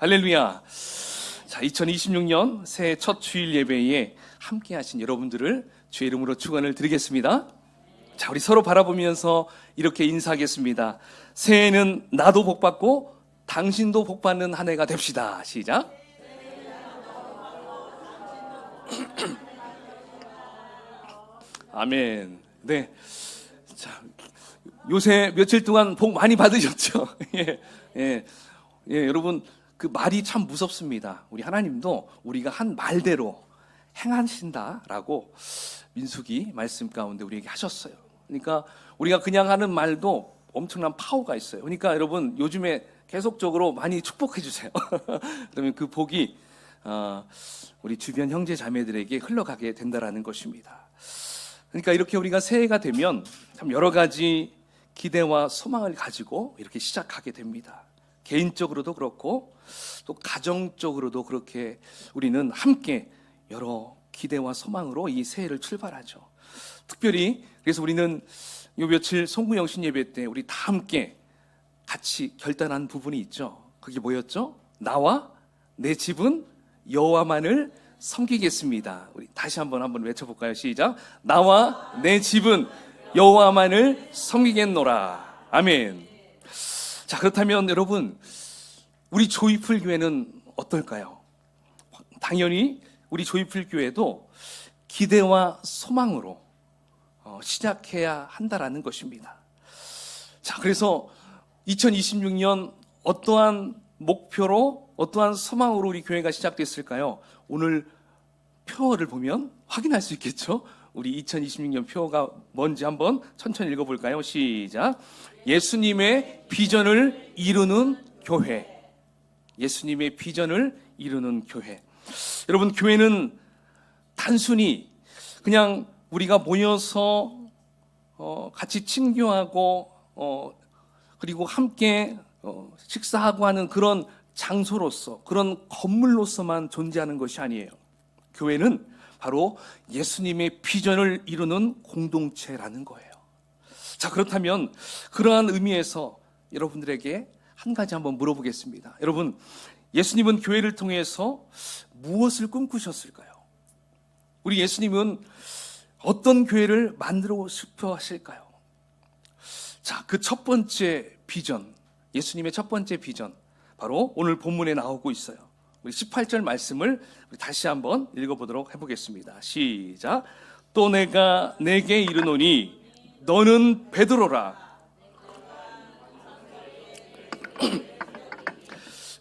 할렐루야. 자, 2026년 새해 첫 주일 예배에 함께 하신 여러분들을 주의 이름으로 축원을 드리겠습니다. 자, 우리 서로 바라보면서 이렇게 인사하겠습니다. 새해는 나도 복받고 당신도 복받는 한 해가 됩시다. 시작. 아멘. 네. 자, 요새 며칠 동안 복 많이 받으셨죠? 예, 여러분, 그 말이 참 무섭습니다. 우리 하나님도 우리가 한 말대로 행하신다라고 민수기 말씀 가운데 우리에게 하셨어요. 그러니까 우리가 그냥 하는 말도 엄청난 파워가 있어요. 그러니까 여러분, 요즘에 계속적으로 많이 축복해 주세요. 그러면 그 복이 우리 주변 형제 자매들에게 흘러가게 된다라는 것입니다. 그러니까 이렇게 우리가 새해가 되면 참 여러 가지 기대와 소망을 가지고 이렇게 시작하게 됩니다. 개인적으로도 그렇고 또 가정적으로도 그렇게 우리는 함께 여러 기대와 소망으로 이 새해를 출발하죠. 특별히 그래서 우리는 요 며칠 송구영신 예배 때 우리 다 함께 같이 결단한 부분이 있죠. 그게 뭐였죠? 나와 내 집은 여호와만을 섬기겠습니다. 우리 다시 한번 외쳐볼까요? 시작. 나와 내 집은 여호와만을 섬기겠노라. 아멘. 자, 그렇다면 여러분, 우리 조이풀 교회는 어떨까요? 당연히 우리 조이풀 교회도 기대와 소망으로 시작해야 한다라는 것입니다. 자, 그래서 2026년 어떠한 목표로, 어떠한 소망으로 우리 교회가 시작됐을까요? 오늘 표어를 보면 확인할 수 있겠죠? 우리 2026년 표어가 뭔지 한번 천천히 읽어볼까요? 시작. 예수님의 비전을 이루는 교회. 예수님의 비전을 이루는 교회. 여러분, 교회는 단순히 그냥 우리가 모여서 같이 친교하고 그리고 함께 식사하고 하는 그런 장소로서, 그런 건물로서만 존재하는 것이 아니에요. 교회는 바로 예수님의 비전을 이루는 공동체라는 거예요. 자, 그렇다면 그러한 의미에서 여러분들에게 한 가지 한번 물어보겠습니다. 여러분, 예수님은 교회를 통해서 무엇을 꿈꾸셨을까요? 우리 예수님은 어떤 교회를 만들고 싶어 하실까요? 자, 그 첫 번째 비전, 예수님의 첫 번째 비전, 바로 오늘 본문에 나오고 있어요. 우리 18절 말씀을 다시 한번 읽어보도록 해보겠습니다. 시작. 또 내가 내게 이르노니 너는 베드로라.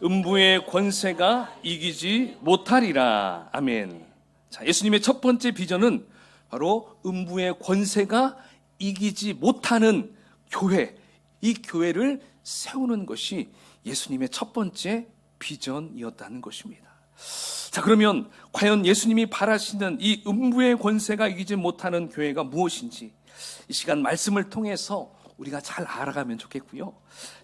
음부의 권세가 이기지 못하리라. 아멘. 자, 예수님의 첫 번째 비전은 바로 음부의 권세가 이기지 못하는 교회, 이 교회를 세우는 것이 예수님의 첫 번째 비전이었다는 것입니다. 자, 그러면 과연 예수님이 바라시는 이 음부의 권세가 이기지 못하는 교회가 무엇인지 이 시간 말씀을 통해서 우리가 잘 알아가면 좋겠고요.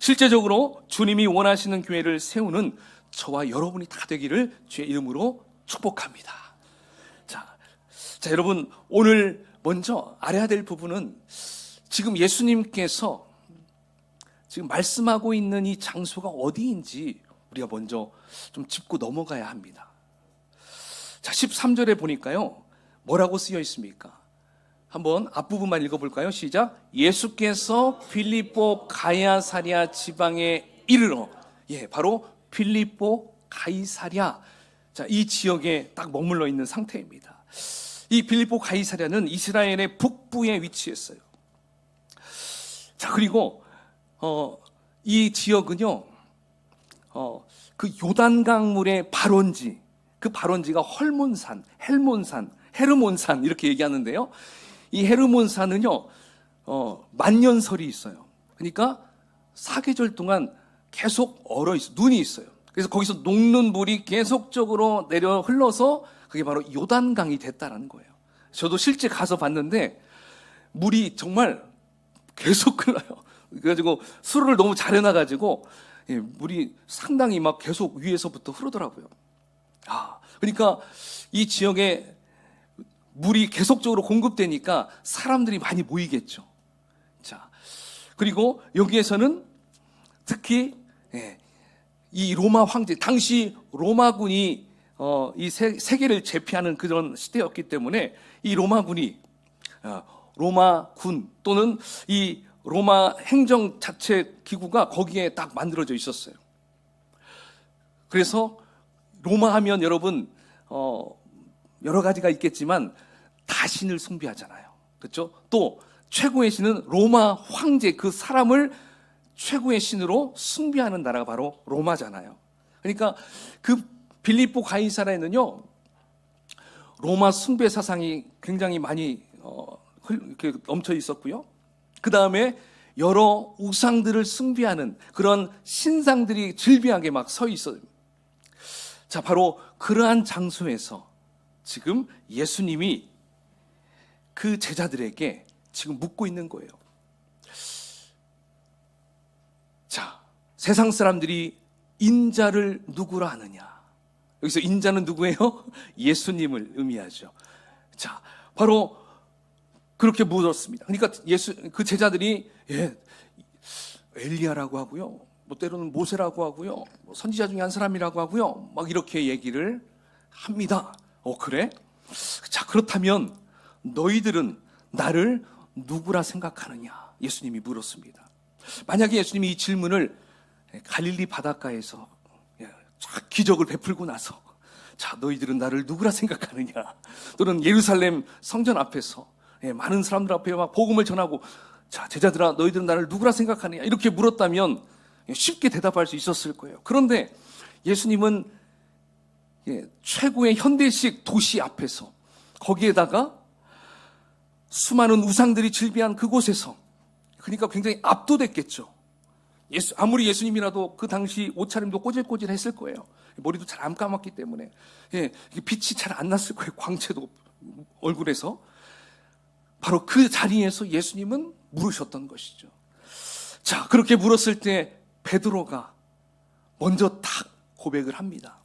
실제적으로 주님이 원하시는 교회를 세우는 저와 여러분이 다 되기를 주의 이름으로 축복합니다. 자, 여러분, 오늘 먼저 알아야 될 부분은 지금 예수님께서 지금 말씀하고 있는 이 장소가 어디인지 우리가 먼저 좀 짚고 넘어가야 합니다. 자, 13절에 보니까요, 뭐라고 쓰여 있습니까? 한번 앞부분만 읽어볼까요? 시작. 예수께서 빌립보 가이사랴 지방에 이르러, 바로 빌립보 가이사랴, 자, 이 지역에 딱 머물러 있는 상태입니다. 이 빌립보 가이사랴는 이스라엘의 북부에 위치했어요. 자, 그리고 이 지역은요, 그 요단강물의 발원지, 그 발원지가 헤르몬산 이렇게 얘기하는데요. 이 헤르몬산은요, 만년설이 있어요. 그러니까 사계절 동안 계속 얼어 있어요. 눈이 있어요. 그래서 거기서 녹는 물이 계속적으로 내려 흘러서 그게 바로 요단강이 됐다라는 거예요. 저도 실제 가서 봤는데 물이 정말 계속 흘러요. 그래가지고 수로를 너무 잘 해놔가지고 물이 상당히 막 계속 위에서부터 흐르더라고요. 그러니까 이 지역에 물이 계속적으로 공급되니까 사람들이 많이 모이겠죠. 자, 그리고 여기에서는 특히 이 로마 황제, 당시 로마군이 이 세계를 제패하는 그런 시대였기 때문에 이 로마군이 로마군 또는 이 로마 행정 자체 기구가 거기에 딱 만들어져 있었어요. 그래서 로마 하면 여러분 여러 가지가 있겠지만 다신을 숭배하잖아요. 그렇죠? 또 최고의 신은 로마 황제, 그 사람을 최고의 신으로 숭배하는 나라가 바로 로마잖아요. 그러니까 그 빌립보 가이사라에는요, 로마 숭배 사상이 굉장히 많이 넘쳐 있었고요. 그 다음에 여러 우상들을 숭배하는 그런 신상들이 질비하게 막 서 있어요. 자, 바로 그러한 장소에서 지금 예수님이 그 제자들에게 지금 묻고 있는 거예요. 자, 세상 사람들이 인자를 누구라 하느냐? 여기서 인자는 누구예요? 예수님을 의미하죠. 자, 바로 그렇게 물었습니다. 그러니까 그 제자들이 엘리야라고 하고요, 뭐 때로는 모세라고 하고요, 뭐 선지자 중에 한 사람이라고 하고요, 막 이렇게 얘기를 합니다. 그래? 자, 그렇다면 너희들은 나를 누구라 생각하느냐? 예수님이 물었습니다. 만약에 예수님이 이 질문을 갈릴리 바닷가에서 기적을 베풀고 나서, 자, 너희들은 나를 누구라 생각하느냐? 또는 예루살렘 성전 앞에서 많은 사람들 앞에 막 복음을 전하고, 자, 제자들아, 너희들은 나를 누구라 생각하느냐? 이렇게 물었다면 쉽게 대답할 수 있었을 거예요. 그런데 예수님은 최고의 현대식 도시 앞에서, 거기에다가 수많은 우상들이 질비한 그곳에서, 그러니까 굉장히 압도됐겠죠. 아무리 예수님이라도 그 당시 옷차림도 꼬질꼬질했을 거예요. 머리도 잘 안 감았기 때문에 빛이 잘 안 났을 거예요. 광채도 얼굴에서. 바로 그 자리에서 예수님은 물으셨던 것이죠. 자, 그렇게 물었을 때 베드로가 먼저 딱 고백을 합니다.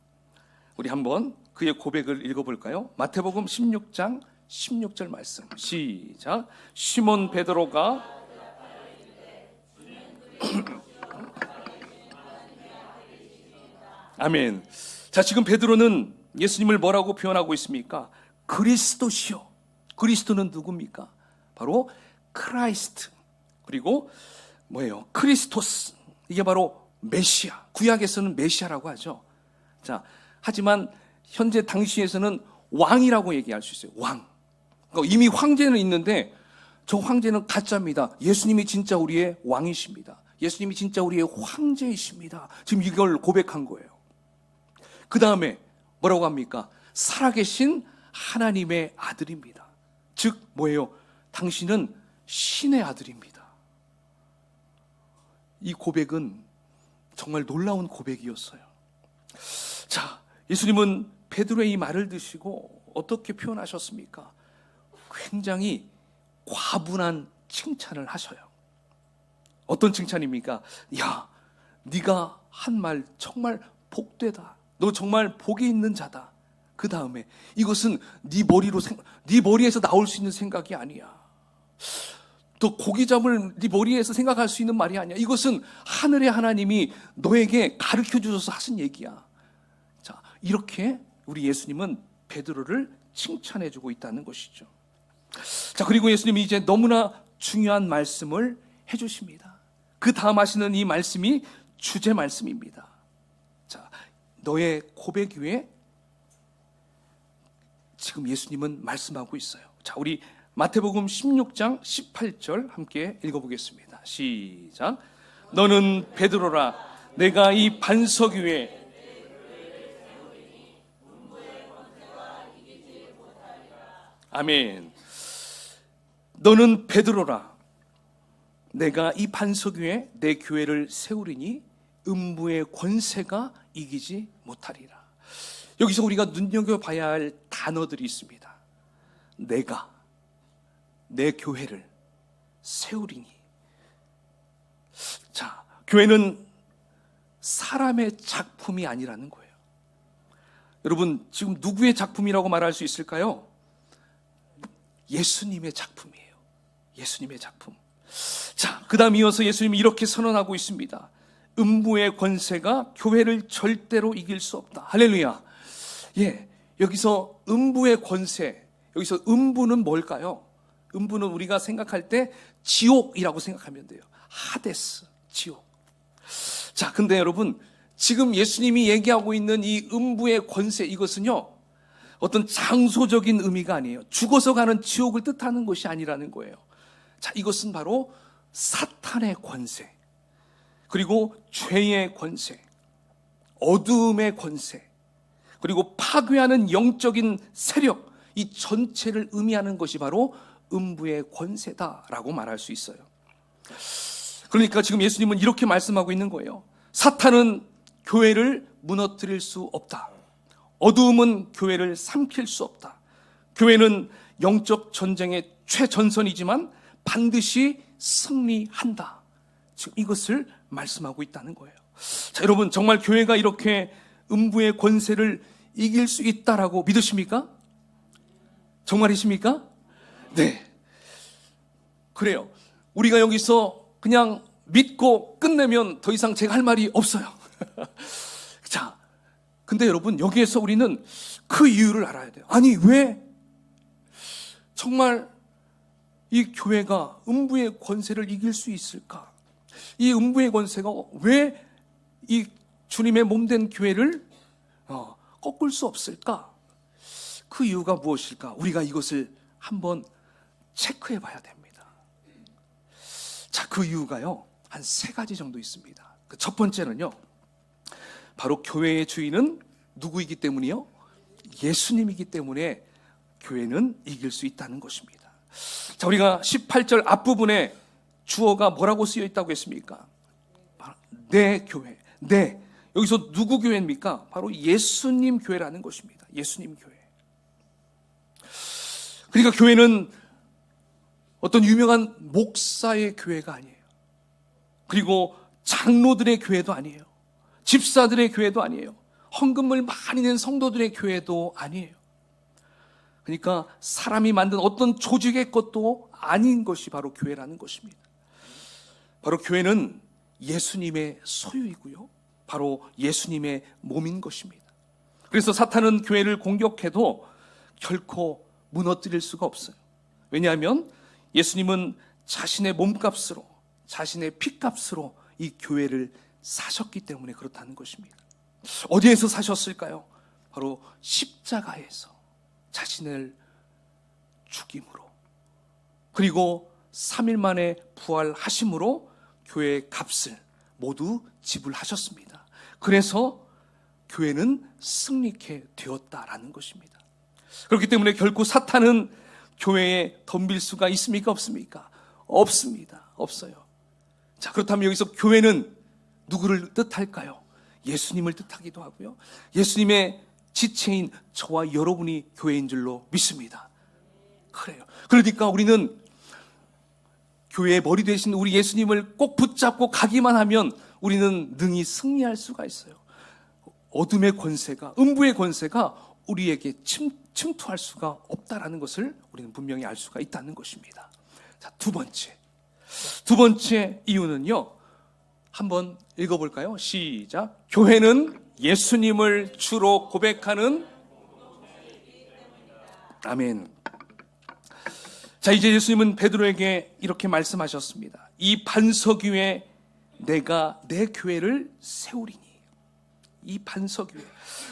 우리 한번 그의 고백을 읽어볼까요? 마태복음 16장 16절 말씀, 시작. 시몬 베드로가 아멘. 자, 지금 베드로는 예수님을 뭐라고 표현하고 있습니까? 그리스도시요. 그리스도는 누굽니까? 바로 크라이스트. 그리고 뭐예요? 크리스토스. 이게 바로 메시아. 구약에서는 메시아라고 하죠. 자, 하지만 현재 당시에서는 왕이라고 얘기할 수 있어요. 왕. 그러니까 이미 황제는 있는데 저 황제는 가짜입니다. 예수님이 진짜 우리의 왕이십니다. 예수님이 진짜 우리의 황제이십니다. 지금 이걸 고백한 거예요. 그 다음에 뭐라고 합니까? 살아계신 하나님의 아들입니다. 즉 뭐예요? 당신은 신의 아들입니다. 이 고백은 정말 놀라운 고백이었어요. 자, 예수님은 베드로의 이 말을 드시고 어떻게 표현하셨습니까? 굉장히 과분한 칭찬을 하셔요. 어떤 칭찬입니까? 야, 네가 한 말 정말 복되다. 너 정말 복이 있는 자다. 그 다음에 이것은 네 머리에서 나올 수 있는 생각이 아니야. 또 고기잡을 네 머리에서 생각할 수 있는 말이 아니야. 이것은 하늘의 하나님이 너에게 가르쳐 주셔서 하신 얘기야. 자, 이렇게 우리 예수님은 베드로를 칭찬해 주고 있다는 것이죠. 자, 그리고 예수님이 이제 너무나 중요한 말씀을 해 주십니다. 그 다음 하시는 이 말씀이 주제 말씀입니다. 자, 너의 고백 위에 지금 예수님은 말씀하고 있어요. 자, 우리 마태복음 16장 18절 함께 읽어보겠습니다. 시작. 너는 베드로라. 내가 이 반석 위에 아멘. 너는 베드로라. 내가 이 반석 위에 내 교회를 세우리니 음부의 권세가 이기지 못하리라. 여기서 우리가 눈여겨봐야 할 단어들이 있습니다. 내가 내 교회를 세우리니. 자, 교회는 사람의 작품이 아니라는 거예요. 여러분, 지금 누구의 작품이라고 말할 수 있을까요? 예수님의 작품이에요. 예수님의 작품. 자, 그 다음 이어서 예수님이 이렇게 선언하고 있습니다. 음부의 권세가 교회를 절대로 이길 수 없다. 할렐루야. 예, 여기서 음부의 권세, 여기서 음부는 뭘까요? 음부는 우리가 생각할 때 지옥이라고 생각하면 돼요. 하데스, 지옥. 자, 근데 여러분, 지금 예수님이 얘기하고 있는 이 음부의 권세, 이것은요, 어떤 장소적인 의미가 아니에요. 죽어서 가는 지옥을 뜻하는 것이 아니라는 거예요. 자, 이것은 바로 사탄의 권세, 그리고 죄의 권세, 어두움의 권세, 그리고 파괴하는 영적인 세력, 이 전체를 의미하는 것이 바로 음부의 권세다라고 말할 수 있어요. 그러니까 지금 예수님은 이렇게 말씀하고 있는 거예요. 사탄은 교회를 무너뜨릴 수 없다. 어두움은 교회를 삼킬 수 없다. 교회는 영적 전쟁의 최전선이지만 반드시 승리한다. 지금 이것을 말씀하고 있다는 거예요. 자, 여러분, 정말 교회가 이렇게 음부의 권세를 이길 수 있다라고 믿으십니까? 정말이십니까? 네. 그래요. 우리가 여기서 그냥 믿고 끝내면 더 이상 제가 할 말이 없어요. 자, 근데 여러분, 여기에서 우리는 그 이유를 알아야 돼요. 아니, 왜 정말 이 교회가 음부의 권세를 이길 수 있을까? 이 음부의 권세가 왜 이 주님의 몸된 교회를 꺾을 수 없을까? 그 이유가 무엇일까? 우리가 이것을 한번 체크해 봐야 됩니다. 자, 그 이유가요, 한 3가지 정도 있습니다. 첫 번째는요, 바로 교회의 주인은 누구이기 때문이요? 예수님이기 때문에 교회는 이길 수 있다는 것입니다. 자, 우리가 18절 앞부분에 주어가 뭐라고 쓰여 있다고 했습니까? 내 교회. 네. 여기서 누구 교회입니까? 바로 예수님 교회라는 것입니다. 예수님 교회. 그러니까 교회는 어떤 유명한 목사의 교회가 아니에요. 그리고 장로들의 교회도 아니에요. 집사들의 교회도 아니에요. 헌금을 많이 낸 성도들의 교회도 아니에요. 그러니까 사람이 만든 어떤 조직의 것도 아닌 것이 바로 교회라는 것입니다. 바로 교회는 예수님의 소유이고요, 바로 예수님의 몸인 것입니다. 그래서 사탄은 교회를 공격해도 결코 무너뜨릴 수가 없어요. 왜냐하면 예수님은 자신의 몸값으로, 자신의 피값으로 이 교회를 사셨기 때문에 그렇다는 것입니다. 어디에서 사셨을까요? 바로 십자가에서 자신을 죽임으로, 그리고 3일 만에 부활하심으로 교회의 값을 모두 지불하셨습니다. 그래서 교회는 승리케 되었다라는 것입니다. 그렇기 때문에 결코 사탄은 교회에 덤빌 수가 있습니까? 없습니까? 없습니다. 없어요. 자, 그렇다면 여기서 교회는 누구를 뜻할까요? 예수님을 뜻하기도 하고요, 예수님의 지체인 저와 여러분이 교회인 줄로 믿습니다. 그래요. 그러니까 우리는 교회의 머리 되신 우리 예수님을 꼭 붙잡고 가기만 하면 우리는 능히 승리할 수가 있어요. 어둠의 권세가, 음부의 권세가 우리에게 침투할 수가 없다라는 것을 우리는 분명히 알 수가 있다는 것입니다. 자, 두 번째 이유는요, 한번 읽어볼까요? 시작. 교회는 예수님을 주로 고백하는, 아멘. 자, 이제 예수님은 베드로에게 이렇게 말씀하셨습니다. 이 반석 위에 내가 내 교회를 세우리니. 이 반석 위에.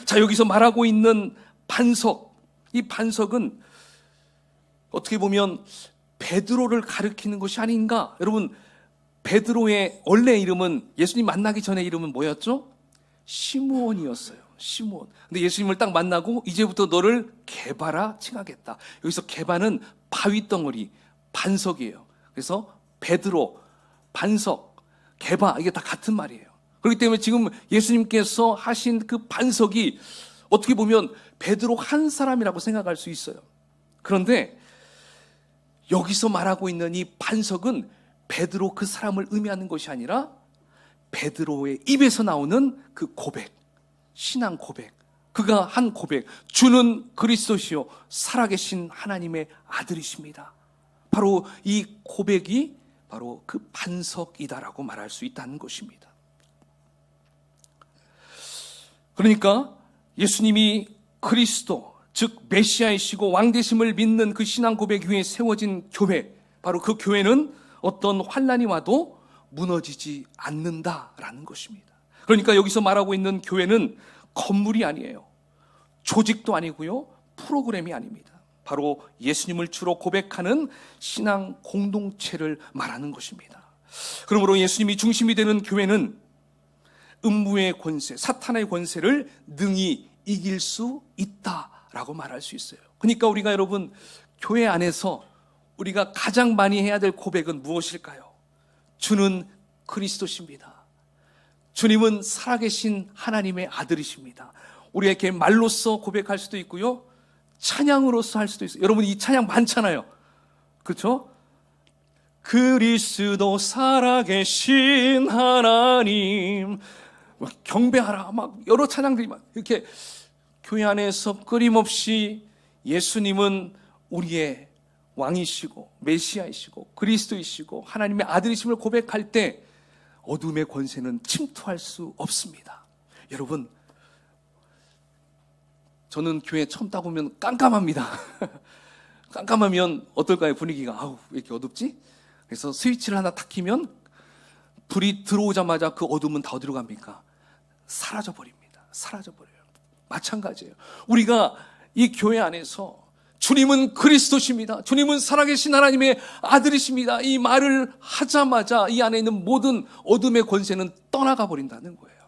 자, 여기서 말하고 있는 반석, 이 반석은 어떻게 보면 베드로를 가리키는 것이 아닌가? 여러분, 베드로의 원래 이름은, 예수님 만나기 전에 이름은 뭐였죠? 시므온이었어요. 시므온. 근데 예수님을 딱 만나고 이제부터 너를 게바라 칭하겠다. 여기서 게바는 바위 덩어리, 반석이에요. 그래서 베드로, 반석, 게바, 이게 다 같은 말이에요. 그렇기 때문에 지금 예수님께서 하신 그 반석이 어떻게 보면 베드로 한 사람이라고 생각할 수 있어요. 그런데 여기서 말하고 있는 이 반석은 베드로 그 사람을 의미하는 것이 아니라 베드로의 입에서 나오는 그 고백, 신앙 고백, 그가 한 고백, 주는 그리스도시요 살아계신 하나님의 아들이십니다. 바로 이 고백이 바로 그 반석이다라고 말할 수 있다는 것입니다. 그러니까 예수님이 그리스도, 즉 메시아이시고 왕되심을 믿는 그 신앙 고백 위에 세워진 교회, 바로 그 교회는 어떤 환난이 와도 무너지지 않는다라는 것입니다. 그러니까 여기서 말하고 있는 교회는 건물이 아니에요. 조직도 아니고요. 프로그램이 아닙니다. 바로 예수님을 주로 고백하는 신앙 공동체를 말하는 것입니다. 그러므로 예수님이 중심이 되는 교회는 음부의 권세, 사탄의 권세를 능히 이길 수 있다라고 말할 수 있어요. 그러니까 우리가 여러분 교회 안에서 우리가 가장 많이 해야 될 고백은 무엇일까요? 주는 그리스도십니다. 주님은 살아계신 하나님의 아들이십니다. 우리가 이렇게 말로써 고백할 수도 있고요, 찬양으로서 할 수도 있어요. 여러분 이 찬양 많잖아요. 그렇죠? 그리스도 살아계신 하나님, 막 경배하라, 막 여러 찬양들이 막 이렇게 교회 안에서 끊임없이 예수님은 우리의 왕이시고 메시아이시고 그리스도이시고 하나님의 아들이심을 고백할 때 어둠의 권세는 침투할 수 없습니다. 여러분, 저는 교회 처음 딱 오면 깜깜합니다. 깜깜하면 어떨까요? 분위기가 아우 왜 이렇게 어둡지? 그래서 스위치를 하나 탁 키면 불이 들어오자마자 그 어둠은 다 어디로 갑니까? 사라져 버립니다. 사라져 버려요. 마찬가지예요. 우리가 이 교회 안에서 주님은 그리스도십니다, 주님은 살아계신 하나님의 아들이십니다, 이 말을 하자마자 이 안에 있는 모든 어둠의 권세는 떠나가 버린다는 거예요.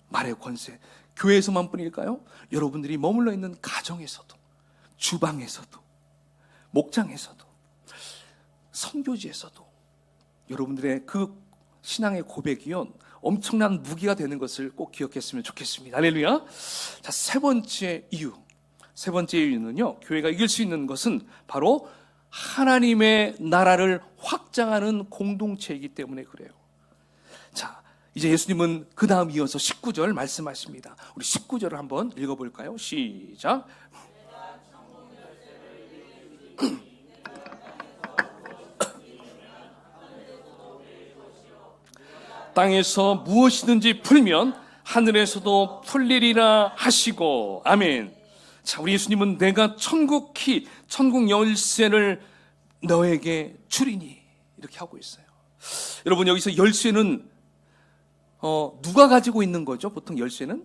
말의 권세, 교회에서만 뿐일까요? 여러분들이 머물러 있는 가정에서도, 주방에서도, 목장에서도, 선교지에서도 여러분들의 그 신앙의 고백이요 엄청난 무기가 되는 것을 꼭 기억했으면 좋겠습니다. 할렐루야. 자, 세 번째 이유는요, 교회가 이길 수 있는 것은 바로 하나님의 나라를 확장하는 공동체이기 때문에 그래요. 자, 이제 예수님은 그 다음 이어서 19절 말씀하십니다. 우리 19절을 한번 읽어볼까요? 시작. 땅에서 무엇이든지 풀면 하늘에서도 풀리리라 하시고, 아멘. 자, 우리 예수님은 내가 천국 키, 천국 열쇠를 너에게 주리니 이렇게 하고 있어요. 여러분 여기서 열쇠는 누가 가지고 있는 거죠? 보통 열쇠는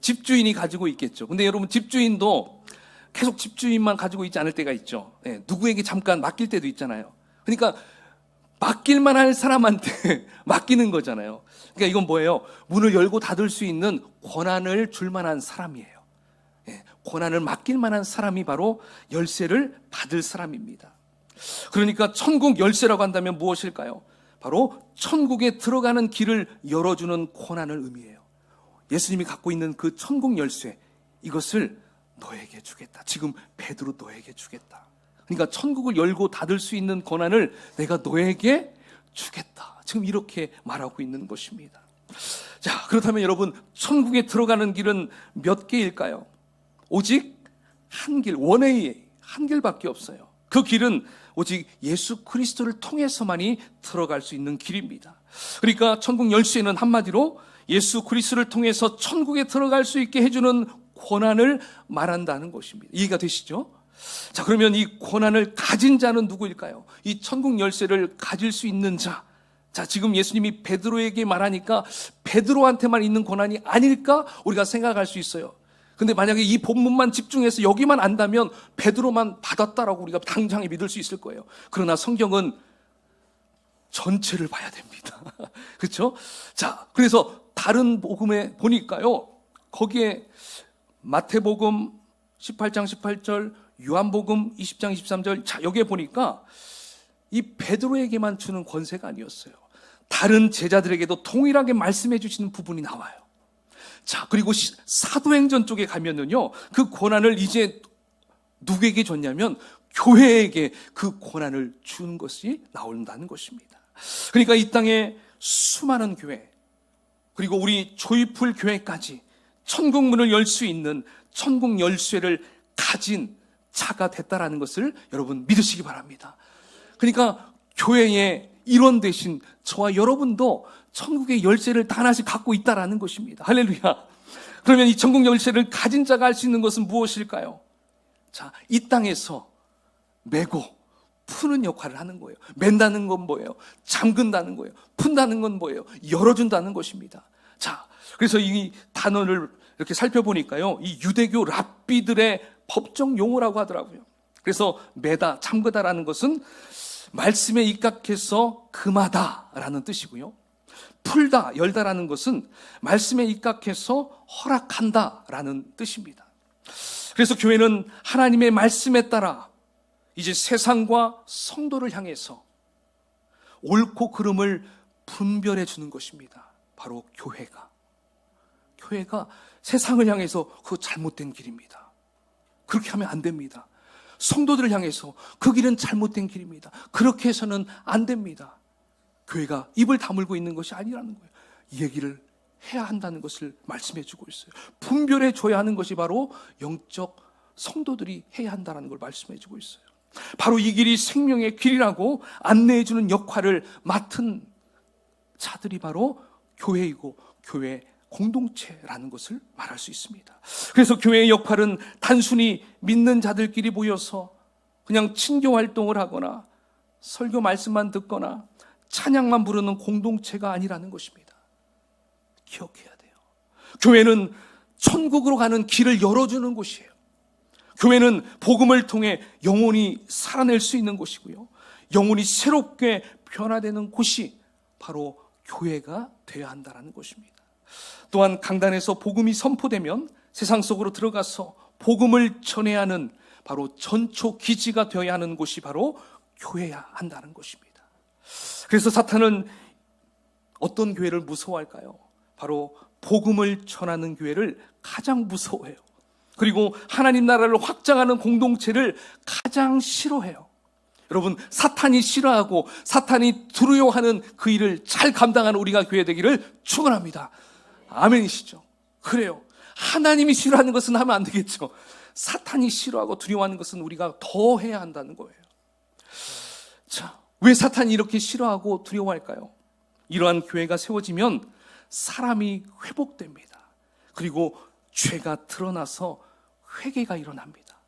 집주인이 가지고 있겠죠. 근데 여러분 집주인도 계속 집주인만 가지고 있지 않을 때가 있죠. 누구에게 잠깐 맡길 때도 있잖아요. 그러니까 맡길만 할 사람한테 맡기는 거잖아요. 그러니까 이건 뭐예요? 문을 열고 닫을 수 있는 권한을 줄 만한 사람이에요. 권한을 맡길 만한 사람이 바로 열쇠를 받을 사람입니다. 그러니까 천국 열쇠라고 한다면 무엇일까요? 바로 천국에 들어가는 길을 열어주는 권한을 의미해요. 예수님이 갖고 있는 그 천국 열쇠, 이것을 너에게 주겠다. 지금 베드로 너에게 주겠다. 그러니까 천국을 열고 닫을 수 있는 권한을 내가 너에게 주겠다. 지금 이렇게 말하고 있는 것입니다. 자, 그렇다면 여러분, 천국에 들어가는 길은 몇 개일까요? 오직 한 길, 원웨이, 한 길밖에 없어요. 그 길은 오직 예수 그리스도를 통해서만이 들어갈 수 있는 길입니다. 그러니까 천국 열쇠는 한마디로 예수 그리스도를 통해서 천국에 들어갈 수 있게 해주는 권한을 말한다는 것입니다. 이해가 되시죠? 자, 그러면 이 권한을 가진 자는 누구일까요? 이 천국 열쇠를 가질 수 있는 자. 자, 지금 예수님이 베드로에게 말하니까 베드로한테만 있는 권한이 아닐까 우리가 생각할 수 있어요. 근데 만약에 이 본문만 집중해서 여기만 안다면 베드로만 받았다라고 우리가 당장에 믿을 수 있을 거예요. 그러나 성경은 전체를 봐야 됩니다. 그렇죠? 자, 그래서 다른 복음에 보니까요, 거기에 마태복음 18장 18절, 요한복음 20장 23절, 자, 여기에 보니까 이 베드로에게만 주는 권세가 아니었어요. 다른 제자들에게도 동일하게 말씀해 주시는 부분이 나와요. 자, 그리고 사도행전 쪽에 가면은요, 그 권한을 이제 누구에게 줬냐면 교회에게 그 권한을 준 것이 나온다는 것입니다. 그러니까 이 땅에 수많은 교회, 그리고 우리 조이풀 교회까지 천국 문을 열 수 있는 천국 열쇠를 가진 자가 됐다라는 것을 여러분 믿으시기 바랍니다. 그러니까 교회의 일원 되신 저와 여러분도 천국의 열쇠를 다 하나씩 갖고 있다라는 것입니다. 할렐루야. 그러면 이 천국 열쇠를 가진 자가 할 수 있는 것은 무엇일까요? 자, 이 땅에서 메고 푸는 역할을 하는 거예요. 맨다는 건 뭐예요? 잠근다는 거예요. 푼다는 건 뭐예요? 열어준다는 것입니다. 자, 그래서 이 단어를 이렇게 살펴보니까요, 이 유대교 랍비들의 법정 용어라고 하더라고요. 그래서 매다, 잠그다라는 것은 말씀에 입각해서 금하다라는 뜻이고요. 풀다, 열다라는 것은 말씀에 입각해서 허락한다라는 뜻입니다. 그래서 교회는 하나님의 말씀에 따라 이제 세상과 성도를 향해서 옳고 그름을 분별해 주는 것입니다. 바로 교회가 세상을 향해서 그 잘못된 길입니다. 그렇게 하면 안 됩니다. 성도들을 향해서 그 길은 잘못된 길입니다. 그렇게 해서는 안 됩니다. 교회가 입을 다물고 있는 것이 아니라는 거예요. 이 얘기를 해야 한다는 것을 말씀해 주고 있어요. 분별해 줘야 하는 것이 바로 영적 성도들이 해야 한다는 걸 말씀해 주고 있어요. 바로 이 길이 생명의 길이라고 안내해 주는 역할을 맡은 자들이 바로 교회이고 교회 공동체라는 것을 말할 수 있습니다. 그래서 교회의 역할은 단순히 믿는 자들끼리 모여서 그냥 친교 활동을 하거나 설교 말씀만 듣거나 찬양만 부르는 공동체가 아니라는 것입니다. 기억해야 돼요. 교회는 천국으로 가는 길을 열어주는 곳이에요. 교회는 복음을 통해 영혼이 살아낼 수 있는 곳이고요. 영혼이 새롭게 변화되는 곳이 바로 교회가 되어야 한다는 것입니다. 또한 강단에서 복음이 선포되면 세상 속으로 들어가서 복음을 전해야 하는 바로 전초 기지가 되어야 하는 곳이 바로 교회야 한다는 것입니다. 그래서 사탄은 어떤 교회를 무서워할까요? 바로 복음을 전하는 교회를 가장 무서워해요. 그리고 하나님 나라를 확장하는 공동체를 가장 싫어해요. 여러분, 사탄이 싫어하고 사탄이 두려워하는 그 일을 잘 감당하는 우리가 교회 되기를 축원합니다. 아멘이시죠? 그래요. 하나님이 싫어하는 것은 하면 안 되겠죠. 사탄이 싫어하고 두려워하는 것은 우리가 더 해야 한다는 거예요. 자, 왜 사탄이 이렇게 싫어하고 두려워할까요? 이러한 교회가 세워지면 사람이 회복됩니다. 그리고 죄가 드러나서 회개가 일어납니다.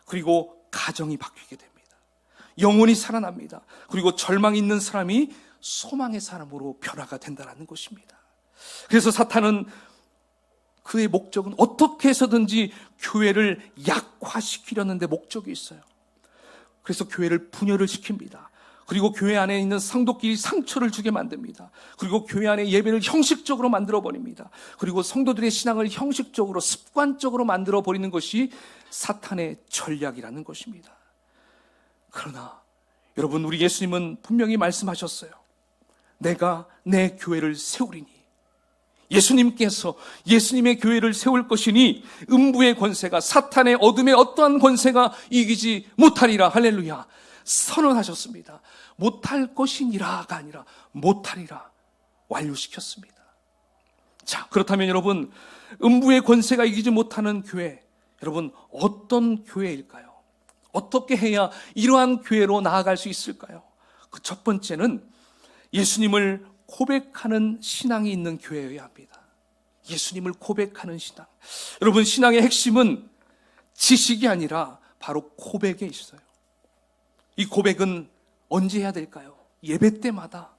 그리고 가정이 바뀌게 됩니다. 영혼이 살아납니다. 그리고 절망 있는 사람이 소망의 사람으로 변화가 된다는 것입니다. 그래서 사탄은 그의 목적은 어떻게 해서든지 교회를 약화시키려는 데 목적이 있어요. 그래서 교회를 분열을 시킵니다. 그리고 교회 안에 있는 성도끼리 상처를 주게 만듭니다. 그리고 교회 안에 예배를 형식적으로 만들어버립니다. 그리고 성도들의 신앙을 형식적으로 습관적으로 만들어버리는 것이 사탄의 전략이라는 것입니다. 그러나 여러분, 우리 예수님은 분명히 말씀하셨어요. 내가 내 교회를 세우리니, 예수님께서 예수님의 교회를 세울 것이니 음부의 권세가, 사탄의 어둠의 어떠한 권세가 이기지 못하리라. 할렐루야. 선언하셨습니다. 못할 것이니라가 아니라 못하리라 완료시켰습니다. 자, 그렇다면 여러분, 음부의 권세가 이기지 못하는 교회, 여러분 어떤 교회일까요? 어떻게 해야 이러한 교회로 나아갈 수 있을까요? 그 첫 번째는 예수님을 고백하는 신앙이 있는 교회여야 합니다. 예수님을 고백하는 신앙. 여러분, 신앙의 핵심은 지식이 아니라 바로 고백에 있어요. 이 고백은 언제 해야 될까요? 예배 때마다,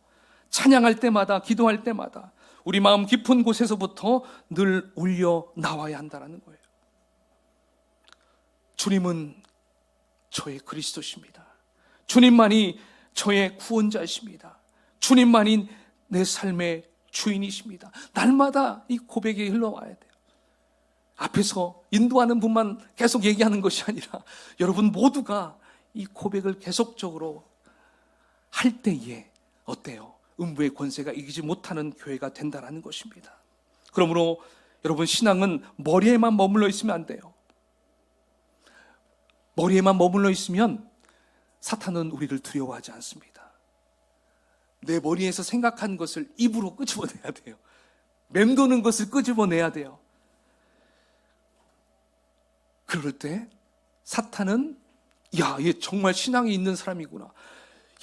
찬양할 때마다, 기도할 때마다 우리 마음 깊은 곳에서부터 늘 울려 나와야 한다는 거예요. 주님은 저의 그리스도십니다. 주님만이 저의 구원자이십니다. 주님만이 내 삶의 주인이십니다. 날마다 이 고백이 흘러와야 돼요. 앞에서 인도하는 분만 계속 얘기하는 것이 아니라 여러분 모두가 이 고백을 계속적으로 할 때에 어때요? 음부의 권세가 이기지 못하는 교회가 된다는 것입니다. 그러므로 여러분, 신앙은 머리에만 머물러 있으면 안 돼요. 머리에만 머물러 있으면 사탄은 우리를 두려워하지 않습니다. 내 머리에서 생각한 것을 입으로 끄집어내야 돼요. 맴도는 것을 끄집어내야 돼요. 그럴 때 사탄은 야, 얘 정말 신앙이 있는 사람이구나.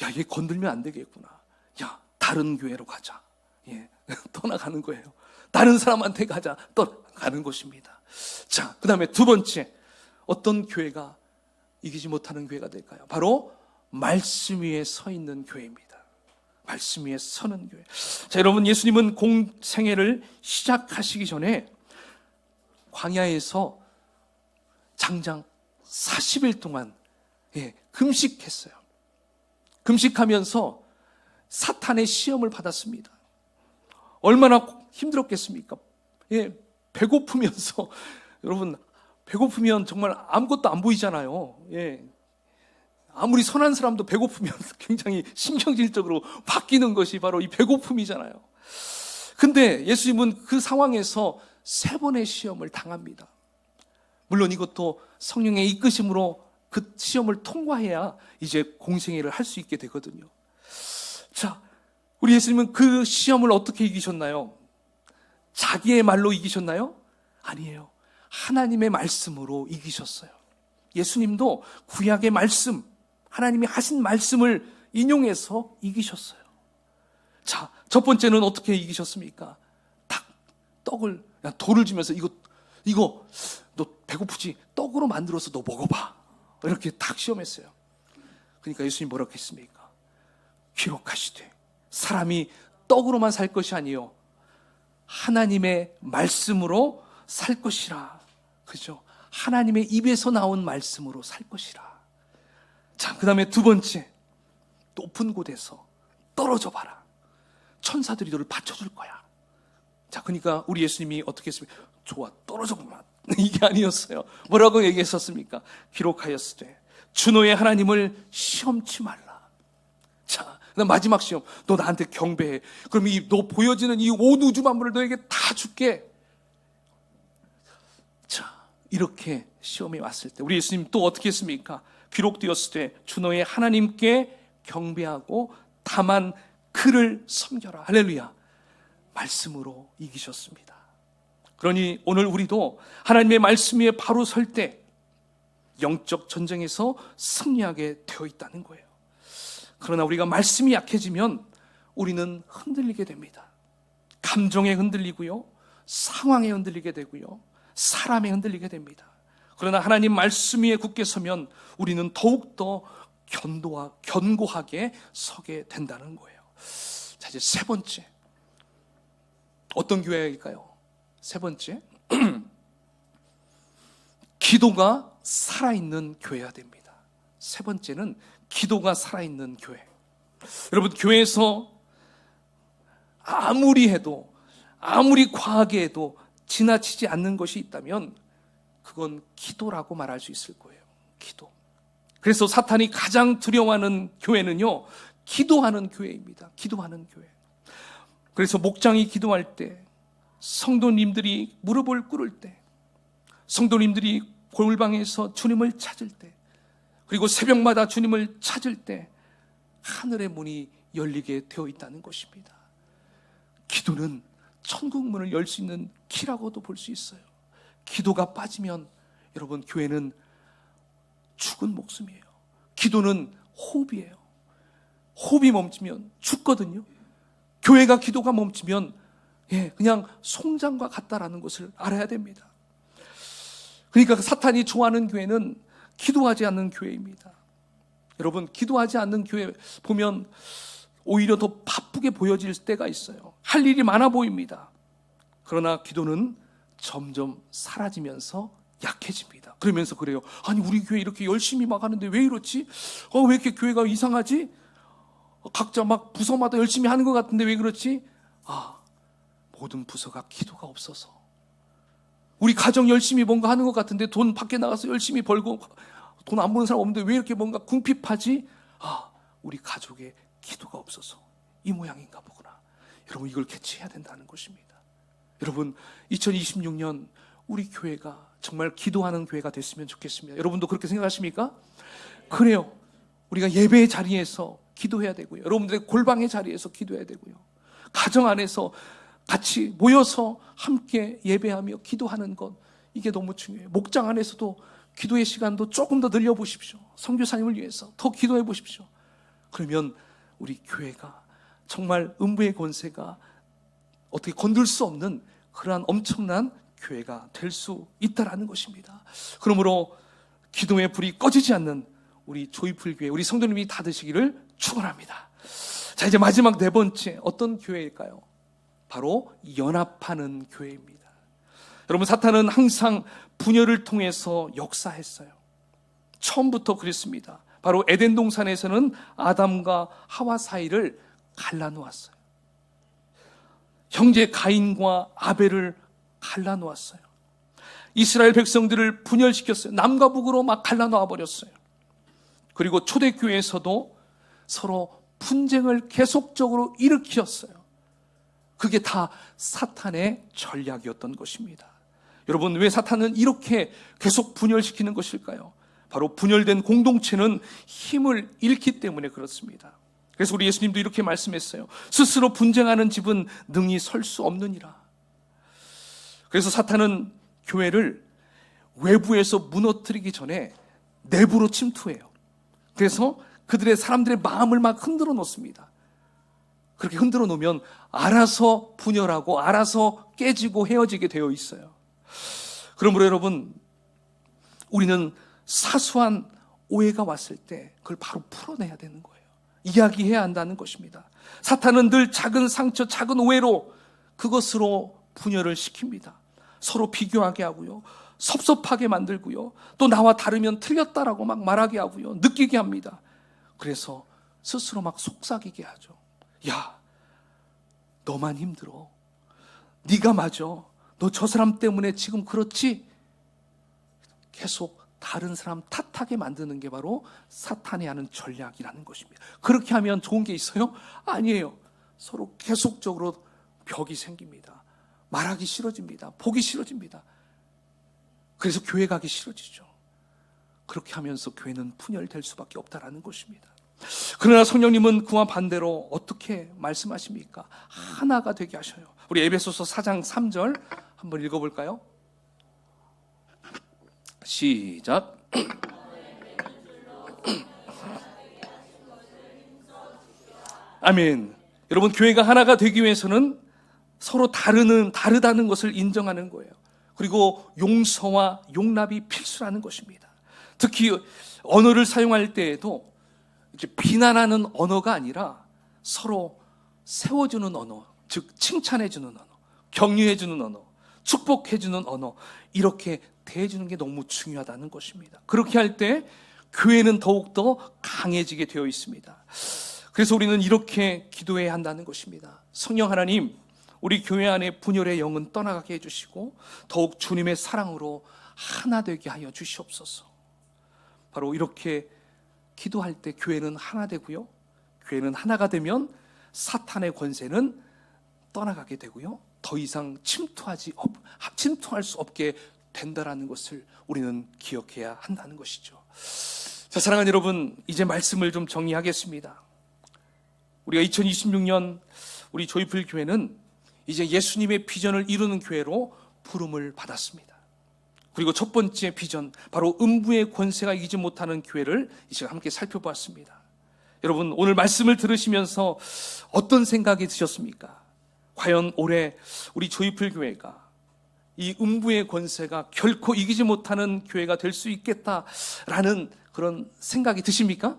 야, 얘 건들면 안 되겠구나. 야, 다른 교회로 가자. 예. 떠나가는 거예요. 다른 사람한테 가자, 떠나가는 것입니다. 자, 그 다음에 두 번째, 어떤 교회가 이기지 못하는 교회가 될까요? 바로 말씀 위에 서 있는 교회입니다. 말씀 위에 서는 교회. 자, 여러분, 예수님은 공생애를 시작하시기 전에 광야에서 장장 40일 동안 금식했어요. 금식하면서 사탄의 시험을 받았습니다. 얼마나 힘들었겠습니까? 배고프면서 여러분, 배고프면 정말 아무것도 안 보이잖아요. 아무리 선한 사람도 배고프면 굉장히 신경질적으로 바뀌는 것이 바로 이 배고픔이잖아요. 근데 예수님은 그 상황에서 3번의 시험을 당합니다. 물론 이것도 성령의 이끄심으로 그 시험을 통과해야 이제 공생애를 할 수 있게 되거든요. 자, 우리 예수님은 그 시험을 어떻게 이기셨나요? 자기의 말로 이기셨나요? 아니에요. 하나님의 말씀으로 이기셨어요. 예수님도 구약의 말씀, 하나님이 하신 말씀을 인용해서 이기셨어요. 자, 첫 번째는 어떻게 이기셨습니까? 떡을, 돌을 주면서 이거 너 배고프지? 떡으로 만들어서 너 먹어봐. 이렇게 딱 시험했어요. 그러니까 예수님 뭐라고 했습니까? 기록하시되 사람이 떡으로만 살 것이 아니요 하나님의 말씀으로 살 것이라. 그죠? 하나님의 입에서 나온 말씀으로 살 것이라. 자, 그 다음에 두 번째, 높은 곳에서 떨어져 봐라. 천사들이 너를 받쳐줄 거야. 자, 그러니까 우리 예수님이 어떻게 했습니까? 좋아, 떨어져 보라. 이게 아니었어요. 뭐라고 얘기했었습니까? 기록하였으되 주 너의 하나님을 시험치 말라. 자, 그다음 마지막 시험, 너 나한테 경배해. 그럼 너 보여지는 이 온 우주 만물을 너에게 다 줄게. 자, 이렇게 시험이 왔을 때 우리 예수님 또 어떻게 했습니까? 기록되었을 때 주 너의 하나님께 경배하고 다만 그를 섬겨라. 할렐루야. 말씀으로 이기셨습니다. 그러니 오늘 우리도 하나님의 말씀 위에 바로 설 때 영적 전쟁에서 승리하게 되어 있다는 거예요. 그러나 우리가 말씀이 약해지면 우리는 흔들리게 됩니다. 감정에 흔들리고요, 상황에 흔들리게 되고요, 사람에 흔들리게 됩니다. 그러나 하나님 말씀 위에 굳게 서면 우리는 더욱더 견고하게 서게 된다는 거예요. 자, 이제 세 번째, 어떤 교회일까요? 세 번째, 기도가 살아있는 교회가 됩니다. 세 번째는 기도가 살아있는 교회. 여러분, 교회에서 아무리 해도, 아무리 과하게 해도 지나치지 않는 것이 있다면 그건 기도라고 말할 수 있을 거예요. 기도. 그래서 사탄이 가장 두려워하는 교회는요, 기도하는 교회입니다. 기도하는 교회. 그래서 목장이 기도할 때, 성도님들이 무릎을 꿇을 때, 성도님들이 골방에서 주님을 찾을 때, 그리고 새벽마다 주님을 찾을 때 하늘의 문이 열리게 되어 있다는 것입니다. 기도는 천국 문을 열 수 있는 키라고도 볼 수 있어요. 기도가 빠지면 여러분, 교회는 죽은 목숨이에요. 기도는 호흡이에요. 호흡이 멈추면 죽거든요. 교회가 기도가 멈추면 그냥 송장과 같다라는 것을 알아야 됩니다. 그러니까 사탄이 좋아하는 교회는 기도하지 않는 교회입니다. 여러분, 기도하지 않는 교회 보면 오히려 더 바쁘게 보여질 때가 있어요. 할 일이 많아 보입니다. 그러나 기도는 점점 사라지면서 약해집니다. 그러면서 그래요. 아니, 우리 교회 이렇게 열심히 막 하는데 왜 이렇지? 왜 이렇게 교회가 이상하지? 각자 막 부서마다 열심히 하는 것 같은데 왜 그렇지? 모든 부서가 기도가 없어서. 우리 가정 열심히 뭔가 하는 것 같은데 돈 밖에 나가서 열심히 벌고 돈 안 버는 사람 없는데 왜 이렇게 뭔가 궁핍하지? 우리 가족에 기도가 없어서 이 모양인가 보구나. 여러분, 이걸 캐치해야 된다는 것입니다. 여러분, 2026년 우리 교회가 정말 기도하는 교회가 됐으면 좋겠습니다. 여러분도 그렇게 생각하십니까? 그래요. 우리가 예배의 자리에서 기도해야 되고요, 여러분들의 골방의 자리에서 기도해야 되고요, 가정 안에서 같이 모여서 함께 예배하며 기도하는 것, 이게 너무 중요해요. 목장 안에서도 기도의 시간도 조금 더 늘려보십시오. 선교사님을 위해서 더 기도해 보십시오. 그러면 우리 교회가 정말 음부의 권세가 어떻게 건들 수 없는 그러한 엄청난 교회가 될 수 있다라는 것입니다. 그러므로 기도의 불이 꺼지지 않는 우리 조이풀 교회, 우리 성도님이 다 되시기를 축원합니다. 자, 이제 마지막 네 번째, 어떤 교회일까요? 바로 연합하는 교회입니다. 여러분, 사탄은 항상 분열을 통해서 역사했어요. 처음부터 그랬습니다. 바로 에덴 동산에서는 아담과 하와 사이를 갈라놓았어요. 형제 가인과 아벨을 갈라놓았어요. 이스라엘 백성들을 분열시켰어요. 남과 북으로 막 갈라놓아 버렸어요. 그리고 초대교회에서도 서로 분쟁을 계속적으로 일으켰어요. 그게 다 사탄의 전략이었던 것입니다. 여러분, 왜 사탄은 이렇게 계속 분열시키는 것일까요? 바로 분열된 공동체는 힘을 잃기 때문에 그렇습니다. 그래서 우리 예수님도 이렇게 말씀했어요. 스스로 분쟁하는 집은 능히 설 수 없느니라. 그래서 사탄은 교회를 외부에서 무너뜨리기 전에 내부로 침투해요. 그래서 그들의 사람들의 마음을 막 흔들어 놓습니다. 그렇게 흔들어 놓으면 알아서 분열하고 알아서 깨지고 헤어지게 되어 있어요. 그러므로 여러분, 우리는 사소한 오해가 왔을 때 그걸 바로 풀어내야 되는 거예요. 이야기해야 한다는 것입니다. 사탄은 늘 작은 상처, 작은 오해로 그것으로 분열을 시킵니다. 서로 비교하게 하고요, 섭섭하게 만들고요, 또 나와 다르면 틀렸다라고 막 말하게 하고요, 느끼게 합니다. 그래서 스스로 막 속삭이게 하죠. 야, 너만 힘들어. 네가 맞아. 너 저 사람 때문에 지금 그렇지? 계속 다른 사람 탓하게 만드는 게 바로 사탄이 하는 전략이라는 것입니다. 그렇게 하면 좋은 게 있어요? 아니에요. 서로 계속적으로 벽이 생깁니다. 말하기 싫어집니다. 보기 싫어집니다. 그래서 교회 가기 싫어지죠. 그렇게 하면서 교회는 분열될 수밖에 없다라는 것입니다. 그러나 성령님은 그와 반대로 어떻게 말씀하십니까? 하나가 되게 하셔요. 우리 에베소서 4장 3절 한번 읽어볼까요? 시작. 아멘. 여러분, 교회가 하나가 되기 위해서는 서로 다르다는 것을 인정하는 거예요. 그리고 용서와 용납이 필수라는 것입니다. 특히 언어를 사용할 때에도 이렇게 비난하는 언어가 아니라 서로 세워주는 언어, 즉 칭찬해주는 언어, 격려해주는 언어, 축복해주는 언어, 이렇게 대해주는 게 너무 중요하다는 것입니다. 그렇게 할 때 교회는 더욱더 강해지게 되어 있습니다. 그래서 우리는 이렇게 기도해야 한다는 것입니다. 성령 하나님, 우리 교회 안에 분열의 영은 떠나가게 해주시고 더욱 주님의 사랑으로 하나 되게 하여 주시옵소서. 바로 이렇게 기도할 때 교회는 하나 되고요, 교회는 하나가 되면 사탄의 권세는 떠나가게 되고요, 더 이상 침투할 수 없게 된다라는 것을 우리는 기억해야 한다는 것이죠. 자, 사랑하는 여러분, 이제 말씀을 좀 정리하겠습니다. 우리가 2026년 우리 조이풀 교회는 이제 예수님의 비전을 이루는 교회로 부름을 받았습니다. 그리고 첫 번째 비전, 바로 음부의 권세가 이기지 못하는 교회를 이 시간 함께 살펴보았습니다. 여러분, 오늘 말씀을 들으시면서 어떤 생각이 드셨습니까? 과연 올해 우리 조이풀 교회가 이 음부의 권세가 결코 이기지 못하는 교회가 될 수 있겠다라는 그런 생각이 드십니까?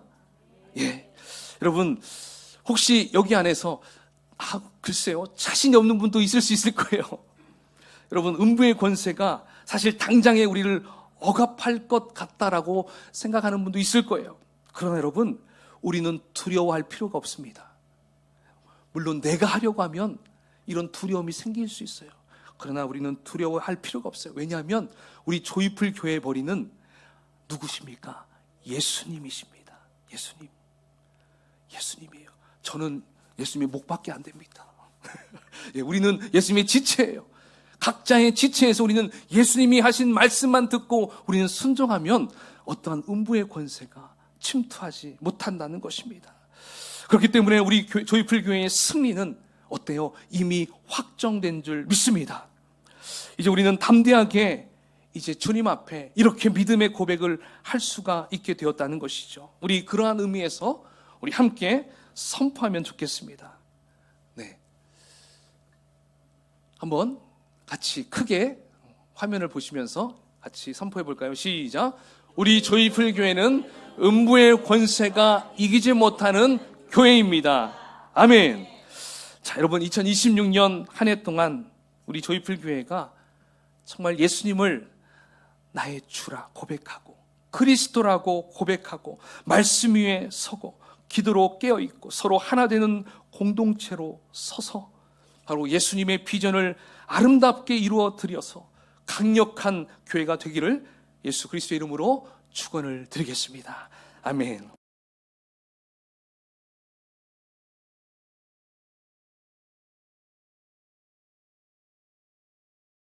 예. 여러분, 혹시 여기 안에서 글쎄요, 자신이 없는 분도 있을 수 있을 거예요. 여러분, 음부의 권세가 사실 당장에 우리를 억압할 것 같다라고 생각하는 분도 있을 거예요. 그러나 여러분, 우리는 두려워할 필요가 없습니다. 물론 내가 하려고 하면 이런 두려움이 생길 수 있어요. 그러나 우리는 두려워할 필요가 없어요. 왜냐하면 우리 조이풀 교회의 머리는 누구십니까? 예수님이십니다. 예수님이에요. 저는 예수님의 목밖에 안 됩니다. 예, 우리는 예수님의 지체예요. 각자의 지체에서 우리는 예수님이 하신 말씀만 듣고 우리는 순종하면 어떠한 음부의 권세가 침투하지 못한다는 것입니다. 그렇기 때문에 우리 조이풀 교회의 승리는 어때요? 이미 확정된 줄 믿습니다. 이제 우리는 담대하게 이제 주님 앞에 이렇게 믿음의 고백을 할 수가 있게 되었다는 것이죠. 우리 그러한 의미에서 우리 함께 선포하면 좋겠습니다. 네. 한번 같이 크게 화면을 보시면서 같이 선포해 볼까요? 시작. 우리 조이풀 교회는 음부의 권세가 이기지 못하는 교회입니다. 아멘. 자, 여러분 2026년 한 해 동안 우리 조이풀 교회가 정말 예수님을 나의 주라 고백하고 그리스도라고 고백하고 말씀 위에 서고 기도로 깨어있고 서로 하나 되는 공동체로 서서 바로 예수님의 비전을 아름답게 이루어 드려서 강력한 교회가 되기를 예수 그리스도의 이름으로 축원을 드리겠습니다. 아멘.